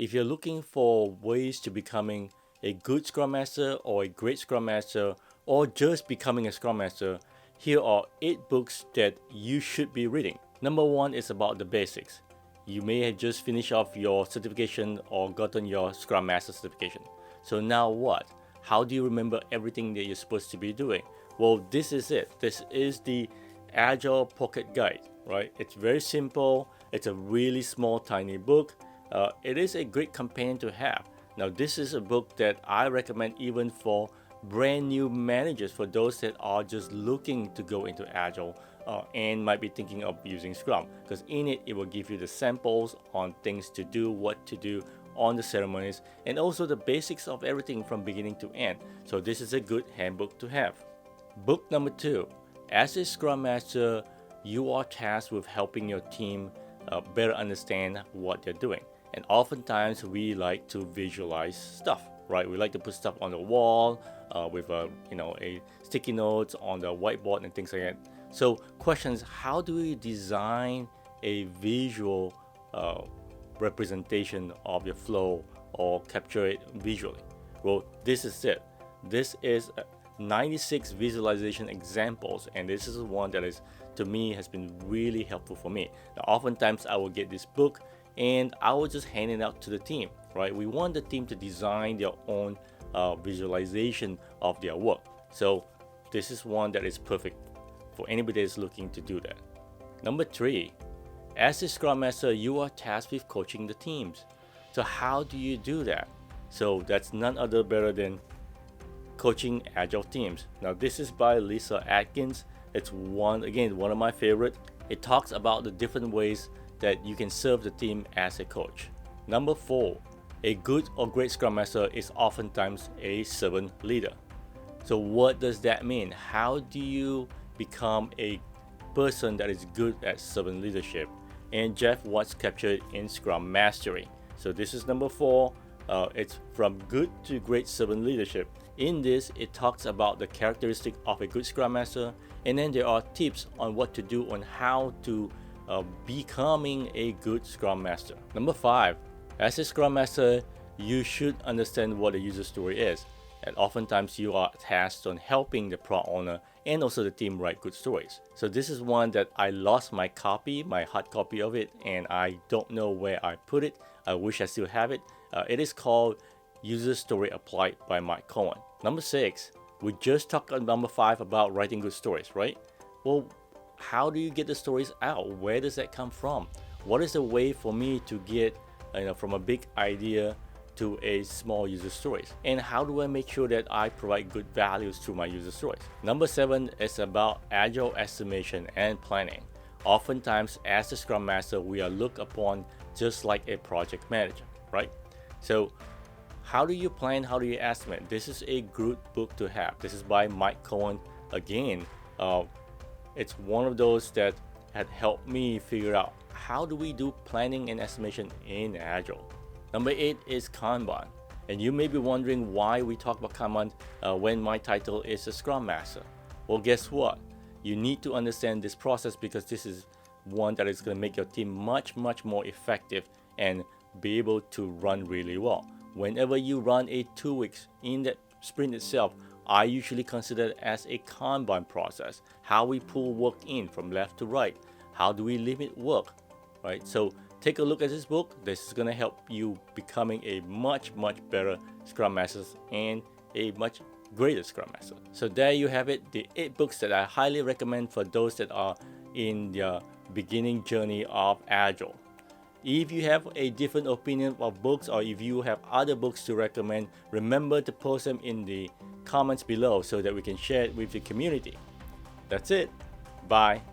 If you're looking for ways to becoming a good Scrum Master or a great Scrum Master or just becoming a Scrum Master, here are 8 books that you should be reading. Number 1 is about the basics. You may have just finished off your certification or gotten your Scrum Master certification. So now what? How do you remember everything that you're supposed to be doing? Well, this is it. This is the Agile Pocket Guide, right? It's very simple. It's a really small, tiny book. It is a great companion to have. Now, this is a book that I recommend even for brand new managers, for those that are just looking to go into Agile and might be thinking of using Scrum, because in it will give you the samples on things to do, what to do on the ceremonies, and also the basics of everything from beginning to end. So this is a good handbook to have. Book number 2. As a Scrum Master, you are tasked with helping your team better understand what they're doing. And oftentimes we like to visualize stuff, right? We like to put stuff on the wall with a sticky notes on the whiteboard and things like that. So questions: how do we design a visual representation of your flow or capture it visually? Well, this is it. This is 96 visualization examples, and this is one that is, to me, has been really helpful for me. Now, oftentimes I will get this book and I will just hand it out to the team, right? We want the team to design their own visualization of their work. So this is one that is perfect for anybody that is looking to do that. Number 3, as a Scrum Master, you are tasked with coaching the teams. So how do you do that? So that's none other better than Coaching Agile Teams. Now, this is by Lisa Atkins. It's one of my favorite. It talks about the different ways that you can serve the team as a coach. Number 4, a good or great Scrum Master is oftentimes a servant leader. So what does that mean? How do you become a person that is good at servant leadership? And Jeff Watts captured in Scrum Mastery. So this is number 4. It's from good to great servant leadership. In this, it talks about the characteristic of a good Scrum Master, and then there are tips on what to do on how to becoming a good Scrum Master. Number 5, as a Scrum Master, you should understand what a user story is. And oftentimes you are tasked on helping the product owner and also the team write good stories. So this is one that I lost my hard copy of it, and I don't know where I put it. I wish I still have it. It is called User Story Applied by Mike Cohen. Number 6, we just talked on number 5 about writing good stories, right? Well, how do you get the stories out? Where does that come from? What is the way for me to get from a big idea to a small user stories? And how do I make sure that I provide good values through my user stories? Number 7 is about Agile estimation and planning. Oftentimes, as a Scrum Master, we are looked upon just like a project manager, right? So how do you plan? How do you estimate? This is a good book to have. This is by Mike Cohen. Again, it's one of those that had helped me figure out how do we do planning and estimation in Agile. Number 8 is Kanban. And you may be wondering why we talk about Kanban when my title is a Scrum Master. Well, guess what? You need to understand this process, because this is one that is going to make your team much more effective and be able to run really well. Whenever you run a 2 weeks in that sprint itself, I usually consider it as a Kanban process. How we pull work in from left to right. How do we limit work, right? So take a look at this book. This is going to help you becoming a much better Scrum Master and a much greater Scrum Master. So there you have it, the 8 books that I highly recommend for those that are in their beginning journey of Agile. If you have a different opinion of books, or if you have other books to recommend, remember to post them in the comments below so that we can share it with the community. That's it. Bye.